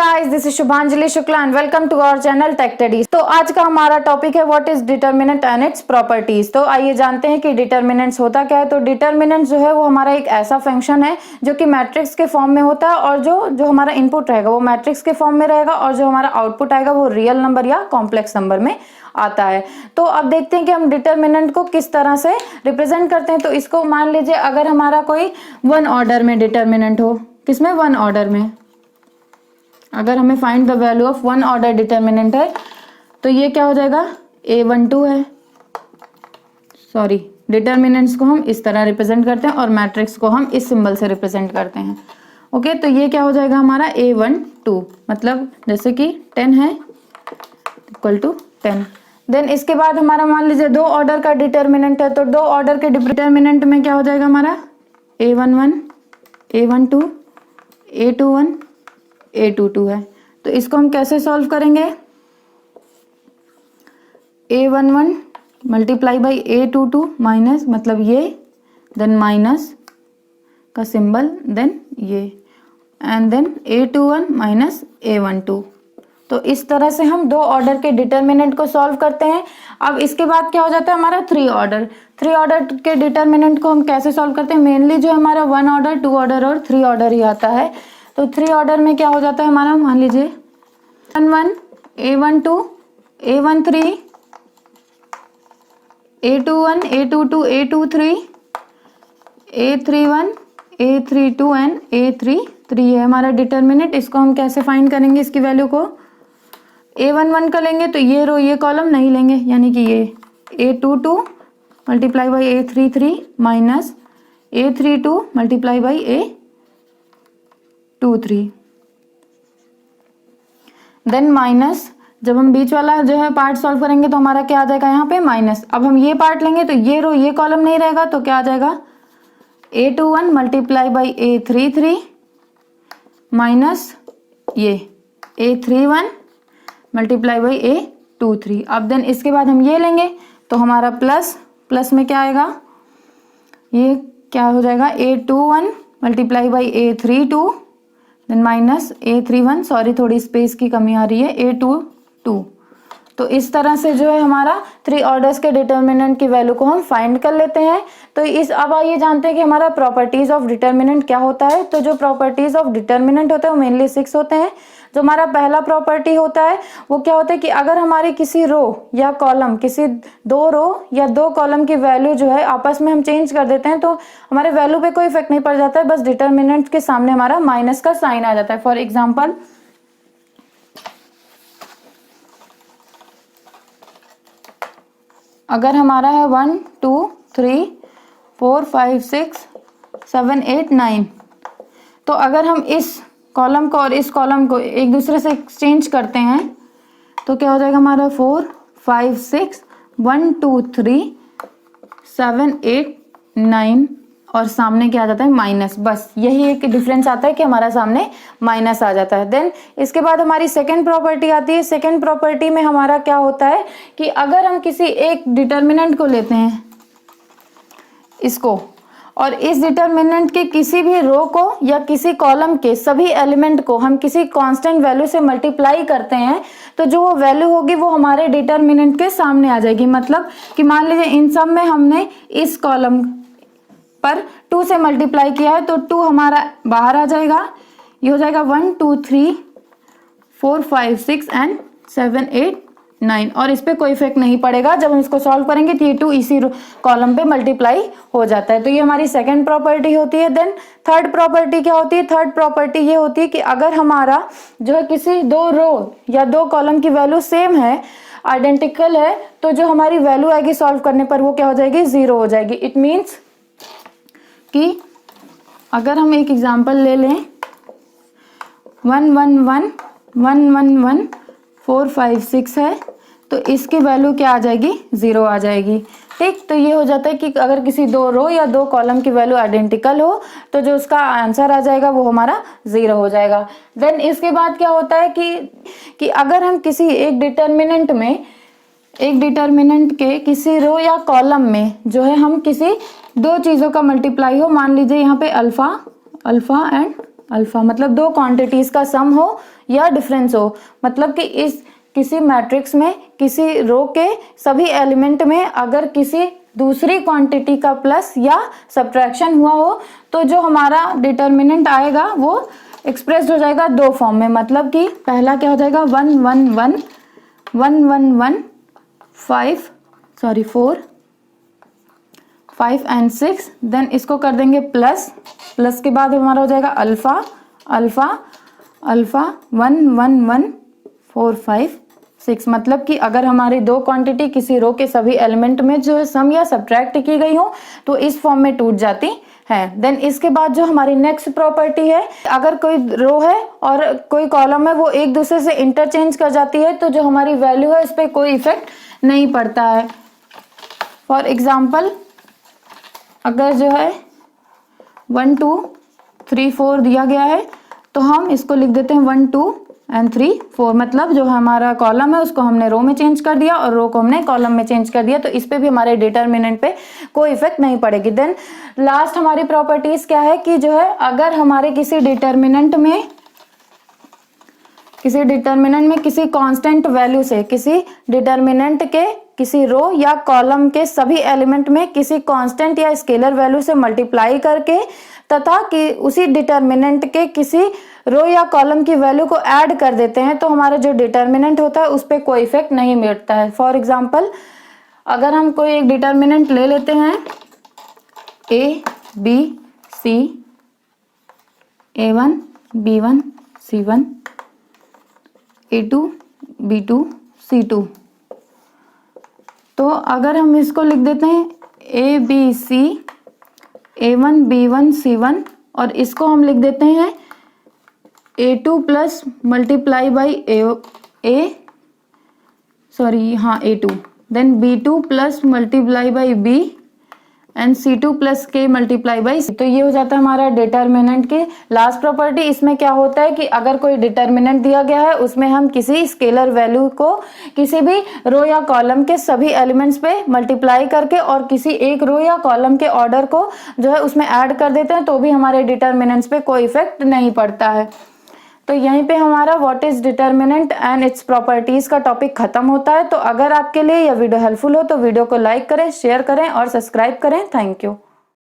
Guys, this is Shubhanjali Shukla and welcome to our channel tech studies. तो आज का हमारा टॉपिक है what is determinant and its properties. तो आइए जानते हैं कि डिटर्मिनेंट्स होता क्या है। तो डिटर्मिनेंट जो है वो हमारा एक ऐसा फंक्शन है जो कि मैट्रिक्स के फॉर्म में होता है और जो हमारा इनपुट रहेगा वो मैट्रिक्स के फॉर्म में रहेगा और जो हमारा आउटपुट आएगा वो रियल नंबर या कॉम्प्लेक्स नंबर में आता है। तो अब देखते हैं कि हम डिटर्मिनेंट को किस तरह से रिप्रेजेंट करते हैं। तो इसको मान लीजिए अगर हमारा कोई वन ऑर्डर में डिटर्मिनेंट हो, किसमें, वन ऑर्डर में, अगर हमें find the value of one order determinant है तो ये क्या हो जाएगा, A12 है। सॉरी, डिटर्मिनेंट्स को हम इस तरह रिप्रेजेंट करते हैं और मैट्रिक्स को हम इस सिंबल से रिप्रेजेंट करते हैं। ओके, तो ये क्या हो जाएगा हमारा A12, मतलब जैसे कि 10 है इक्वल टू 10। देन इसके बाद हमारा मान लीजिए दो ऑर्डर का डिटर्मिनेंट है, तो दो ऑर्डर के डिटर्मिनेंट में क्या हो जाएगा हमारा A11, A12, A21, A22 है। तो इसको हम कैसे सॉल्व करेंगे, A11 multiply by A22 minus, मतलब ये, देन माइनस का सिंबल, देन ये, and then A21 minus A12। तो इस तरह से हम दो ऑर्डर के डिटर्मिनेंट को सॉल्व करते हैं। अब इसके बाद क्या हो जाता है हमारा थ्री ऑर्डर के डिटर्मिनेंट को हम कैसे सॉल्व करते हैं। मेनली जो हमारा वन ऑर्डर, टू ऑर्डर और थ्री ऑर्डर ही आता है। तो थ्री ऑर्डर में क्या हो जाता है हमारा, मान लीजिए A11, A12, A13, A21, A22, A23, A31, A32 and A33 है हमारा डिटर्मिनेंट। इसको हम कैसे फाइंड करेंगे, इसकी वैल्यू को A11 का लेंगे तो ये रो ये कॉलम नहीं लेंगे, यानी कि ये A22 multiply by A33 minus A32 multiply by A23, then minus, जब हम बीच वाला जो है पार्ट सॉल्व करेंगे तो हमारा क्या आ जाएगा यहाँ पे माइनस। अब हम ये पार्ट लेंगे तो ये रो ये कॉलम नहीं रहेगा, तो क्या आ जाएगा A21 multiply by A33 minus ये A31 मल्टीप्लाई बाई A23। अब देन इसके बाद हम ये लेंगे तो हमारा प्लस में क्या आएगा, ये क्या हो जाएगा A21 multiply by A32 then minus A31, sorry थोड़ी स्पेस की कमी आ रही है, A22। तो इस तरह से जो है हमारा थ्री ऑर्डर्स के डिटर्मिनेंट की वैल्यू को हम फाइंड कर लेते हैं। तो अब आइए जानते हैं कि हमारा प्रॉपर्टीज ऑफ डिटर्मिनेंट क्या होता है। तो जो प्रॉपर्टीज ऑफ डिटर्मिनेंट होता है वो मेनली 6 होते हैं। जो हमारा पहला प्रॉपर्टी होता है वो क्या होता है कि अगर हमारी किसी रो या कॉलम, किसी दो रो या दो कॉलम की वैल्यू जो है आपस में हम चेंज कर देते हैं तो हमारे वैल्यू पे कोई इफेक्ट नहीं पड़ जाता है, बस डिटर्मिनेंट के सामने हमारा माइनस का साइन आ जाता है। फॉर एग्जाम्पल, अगर हमारा है 1 2 3 4 5 6 7 8 9, तो अगर हम इस कॉलम को और इस कॉलम को एक दूसरे से एक्सचेंज करते हैं तो क्या हो जाएगा हमारा 4 5 6 1 2 3 7 8 9 और सामने क्या आ जाता है माइनस। बस यही एक डिफरेंस आता है कि हमारा सामने माइनस आ जाता है। देन इसके बाद हमारी सेकंड प्रॉपर्टी आती है। सेकंड प्रॉपर्टी में हमारा क्या होता है कि अगर हम किसी एक डिटर्मिनेंट को लेते हैं इसको, और इस डिटर्मिनेंट के किसी भी रो को या किसी कॉलम के सभी एलिमेंट को हम किसी कांस्टेंट वैल्यू से मल्टीप्लाई करते हैं तो जो वैल्यू होगी वो हमारे डिटर्मिनेंट के सामने आ जाएगी। मतलब कि मान लीजिए इन सब में हमने इस कॉलम पर 2 से मल्टीप्लाई किया है तो 2 हमारा बाहर आ जाएगा, ये हो जाएगा 1 2 3 4 5 6 एंड 7 8 9 और इस पे कोई इफेक्ट नहीं पड़ेगा। जब हम इसको सॉल्व करेंगे तो ये 2 इसी कॉलम पे मल्टीप्लाई हो जाता है। तो ये हमारी सेकंड प्रॉपर्टी होती है। देन थर्ड प्रॉपर्टी क्या होती है, थर्ड प्रॉपर्टी ये होती है कि अगर हमारा जो है किसी दो रो या दो कॉलम की वैल्यू सेम है, आइडेंटिकल है, तो जो हमारी वैल्यू आएगी सॉल्व करने पर वो क्या हो जाएगी, 0 हो जाएगी। इट मीन्स कि अगर हम एक एग्जांपल ले लें 1 1 1 1 1 1 4 5 6 है तो इसकी वैल्यू क्या आ जाएगी, 0 आ जाएगी। ठीक, तो ये हो जाता है कि अगर किसी दो रो या दो कॉलम की वैल्यू आइडेंटिकल हो तो जो उसका आंसर आ जाएगा वो हमारा 0 हो जाएगा। देन इसके बाद क्या होता है कि अगर हम किसी एक डिटर्मिनेंट के किसी रो या कॉलम में जो है हम किसी दो चीजों का मल्टीप्लाई हो, मान लीजिए यहाँ पे अल्फा एंड अल्फा, मतलब दो क्वांटिटीज का सम हो या डिफरेंस हो, मतलब कि इस किसी मैट्रिक्स में किसी रो के सभी एलिमेंट में अगर किसी दूसरी क्वांटिटी का प्लस या सब्ट्रैक्शन हुआ हो तो जो हमारा डिटर्मिनेंट आएगा वो एक्सप्रेस्ड हो जाएगा दो फॉर्म में। मतलब कि पहला क्या हो जाएगा 1 1 1 1 1 1 4 5 एंड 6, देन इसको कर देंगे प्लस, प्लस के बाद हमारा हो जाएगा अल्फा अल्फा अल्फा 1 1 1 4 5 6। मतलब कि अगर हमारी दो क्वांटिटी किसी रो के सभी एलिमेंट में जो है सम या सब्ट्रैक्ट की गई हो तो इस फॉर्म में टूट जाती है। देन इसके बाद जो हमारी नेक्स्ट प्रॉपर्टी है, अगर कोई रो है और कोई कॉलम है वो एक दूसरे से इंटरचेंज कर जाती है तो जो हमारी वैल्यू है उस पर कोई इफेक्ट नहीं पड़ता है। फॉर एग्जाम्पल अगर जो है 1 2 3 4 दिया गया है तो हम इसको लिख देते हैं 1 2 एंड 3 4, मतलब जो हमारा कॉलम है उसको हमने रो में चेंज कर दिया और रो को हमने कॉलम में चेंज कर दिया, तो इस पे भी हमारे डिटर्मिनेंट पे कोई इफेक्ट नहीं पड़ेगी। देन लास्ट हमारी प्रॉपर्टीज क्या है कि जो है अगर हमारे किसी डिटर्मिनेंट में किसी कांस्टेंट वैल्यू से किसी डिटर्मिनेंट के किसी रो या कॉलम के सभी एलिमेंट में किसी कांस्टेंट या स्केलर वैल्यू से मल्टीप्लाई करके तथा कि उसी डिटर्मिनेंट के किसी रो या कॉलम की वैल्यू को ऐड कर देते हैं तो हमारा जो डिटर्मिनेंट होता है उस पर कोई इफेक्ट नहीं मिलता है। फॉर एग्जाम्पल अगर हम कोई एक डिटर्मिनेंट ले लेते हैं A B C A1 B1 C1 A2 B2 C2, तो अगर हम इसको लिख देते हैं A B C A1 B1 C1 और इसको हम लिख देते हैं A2 plus multiply by A2, then B2 plus multiply by B and C2 plus K multiply by C। तो ये हो जाता है हमारा डिटर्मिनेंट की लास्ट प्रॉपर्टी। इसमें क्या होता है कि अगर कोई डिटर्मिनेंट दिया गया है उसमें हम किसी स्केलर वैल्यू को किसी भी रो या कॉलम के सभी एलिमेंट्स पे मल्टीप्लाई करके और किसी एक रो या कॉलम के ऑर्डर को जो है उसमें ऐड कर देते हैं तो भी हमारे डिटर्मिनेंट्स पे कोई इफेक्ट नहीं पड़ता है। तो यहीं पे हमारा what is determinant and its properties का टॉपिक खत्म होता है। तो अगर आपके लिए यह वीडियो हेल्पफुल हो तो वीडियो को लाइक करें, शेयर करें और सब्सक्राइब करें। Thank you.